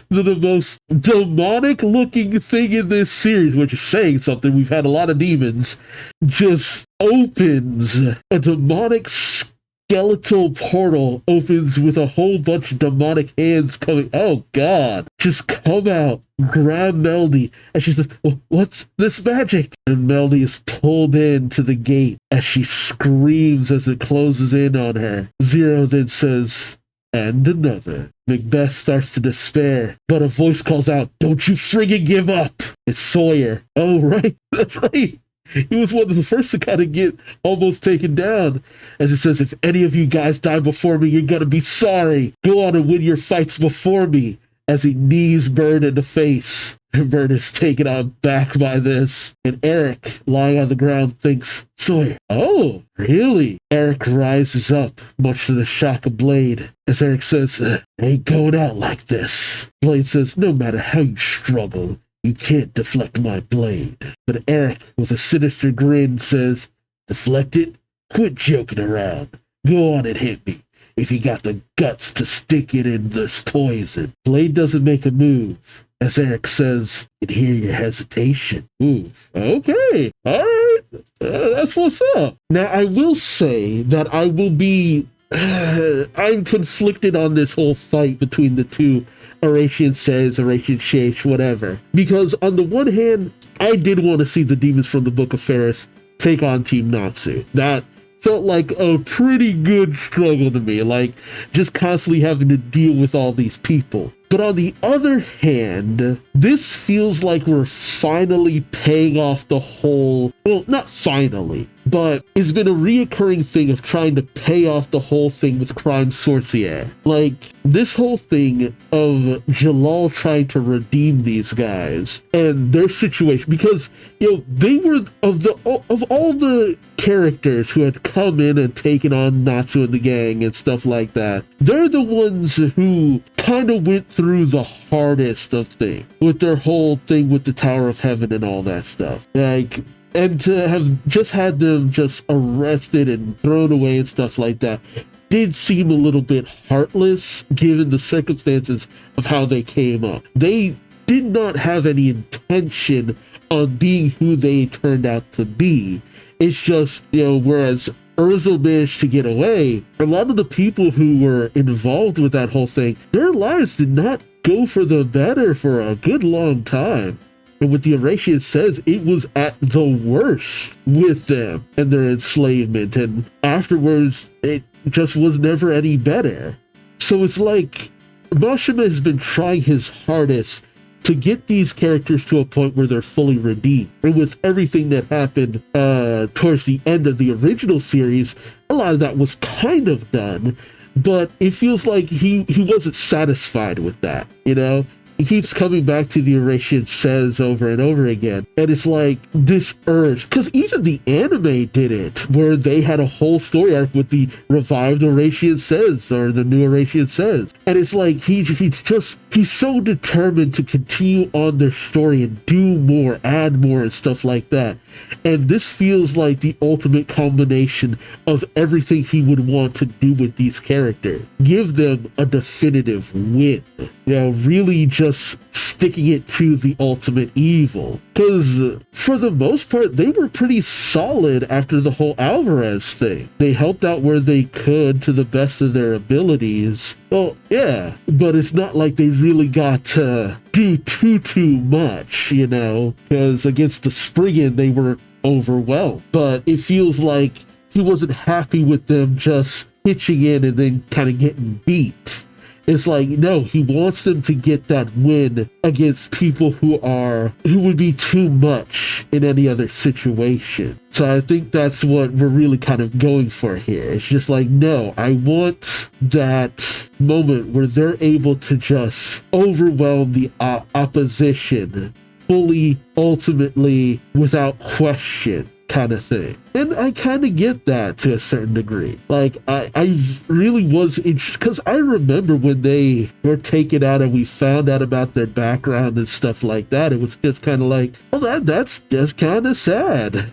B: the most demonic looking thing in this series, which is saying something. We've had a lot of demons, just opens a demonic skeletal portal, opens with a whole bunch of demonic hands coming. Oh God, just come out, grab Melody, and she says, well, what's this magic? And Melody is pulled into the gate as she screams as it closes in on her. Zero then says, and another. Macbeth starts to despair, but a voice calls out, don't you friggin' give up! It's Sawyer. Oh, right, that's right. He was one of the first to kind of get almost taken down. As it says, if any of you guys die before me, you're gonna be sorry. Go on and win your fights before me. As he knees Bird in the face. Bird is taken aback by this. And Eric, lying on the ground, thinks, Sawyer. Oh, really? Eric rises up, much to the shock of Blade. As Eric says, ain't going out like this. Blade says, no matter how you struggle, you can't deflect my blade. But Eric, with a sinister grin, says, deflect it? Quit joking around. Go on and hit me, if you got the guts to stick it in this poison. Blade doesn't make a move. As Eric says, I can hear your hesitation. Ooh, okay, all right, that's what's up. Now, I will say that I will be... I'm conflicted on this whole fight between the two. Oración Seis, Oración Sechs, whatever. Because on the one hand, I did want to see the demons from the Book of Fairies take on Team Natsu. That felt like a pretty good struggle to me, like just constantly having to deal with all these people. But on the other hand, this feels like we're finally paying off the whole, well, not finally, but it's been a reoccurring thing of trying to pay off the whole thing with Crime Sorcier. Like, this whole thing of Jalal trying to redeem these guys and their situation, because, you know, they were, of all the characters who had come in and taken on Natsu and the gang and stuff like that, they're the ones who kind of went through the hardest of things with their whole thing with the Tower of Heaven and all that stuff. Like, and to have just had them just arrested and thrown away and stuff like that did seem a little bit heartless given the circumstances of how they came up. They did not have any intention on being who they turned out to be. It's just, you know, whereas Urzel managed to get away, a lot of the people who were involved with that whole thing, their lives did not go for the better for a good long time. And with the Oración Seis, it was at the worst with them and their enslavement, and afterwards it just was never any better. So it's like Mashima has been trying his hardest to get these characters to a point where they're fully redeemed. And with everything that happened towards the end of the original series, a lot of that was kind of done, but it feels like he wasn't satisfied with that, you know? He keeps coming back to the Oración Seis over and over again. And it's like this urge, because even the anime did it, where they had a whole story arc with the revived Oración Seis, or the new Oración Seis. And it's like he's so determined to continue on their story and do more, add more and stuff like that. And this feels like the ultimate combination of everything he would want to do with these characters. Give them a definitive win. You know, really just sticking it to the ultimate evil. Because for the most part, they were pretty solid after the whole Alvarez thing. They helped out where they could to the best of their abilities. Well, yeah, but it's not like they really got to do too much, you know, because against the Spriggan, they were overwhelmed. But it feels like he wasn't happy with them just pitching in and then kind of getting beat. It's like, no, he wants them to get that win against people who would be too much in any other situation. So I think that's what we're really kind of going for here. It's just like, no, I want that moment where they're able to just overwhelm the opposition fully, ultimately, without question. Kind of thing. And I kind of get that to a certain degree. Like, I really was interested, because I remember when they were taken out and we found out about their background and stuff like that, it was just kind of like, well, that's just kind of sad.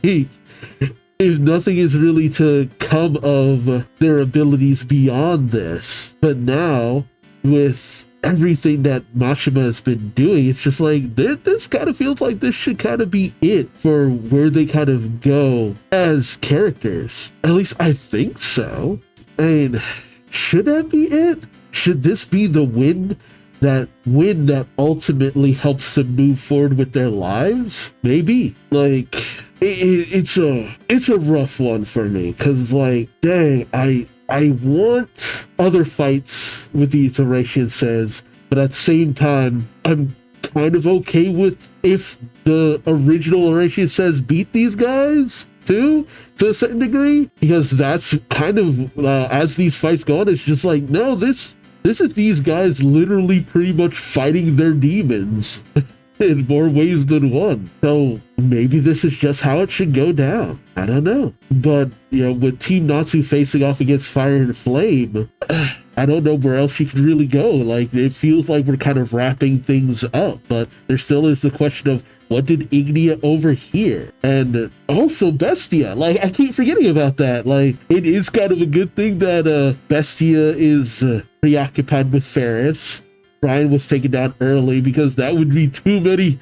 B: If nothing is really to come of their abilities beyond this. But now, with everything that Mashima has been doing, it's just like, this kind of feels like this should kind of be it for where they kind of go as characters. At least I think so. I mean, should that be it? Should this be the win that ultimately helps them move forward with their lives? Maybe. Like, it's a rough one for me, because, like, dang, I want other fights with the Oración Seis, but at the same time, I'm kind of okay with if the original Oración Seis beat these guys too, to a certain degree, because that's kind of, as these fights go on, it's just like, no, this is these guys literally pretty much fighting their demons in more ways than one. So maybe this is just how it should go down. I don't know. But, you know, with Team Natsu facing off against Fire and Flame, I don't know where else you can really go. Like, it feels like we're kind of wrapping things up, but there still is the question of, what did Ignia overhear? And also Bestia. Like, I keep forgetting about that. Like, it is kind of a good thing that Bestia is preoccupied with Ferris. Brian was taken down early, because that would be too many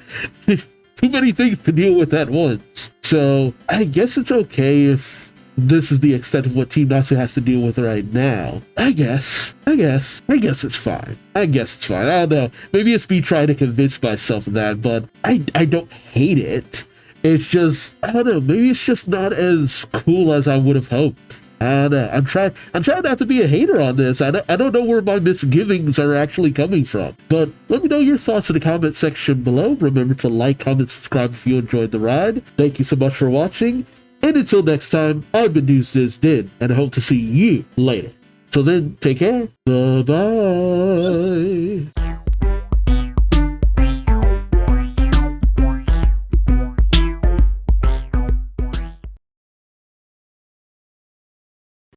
B: things to deal with at once. So I guess it's okay if this is the extent of what Team Natsu has to deal with right now. I guess it's fine. I don't know. Maybe it's me trying to convince myself of that, but I don't hate it. It's just, I don't know, maybe it's just not as cool as I would have hoped. I don't know. I'm trying not to be a hater on this. I don't know where my misgivings are actually coming from. But let me know your thoughts in the comment section below. Remember to like, comment, subscribe if you enjoyed the ride. Thank you so much for watching. And until next time, I've been Duuz-Diz-Din, and I hope to see you later. So then, take care. Bye-bye.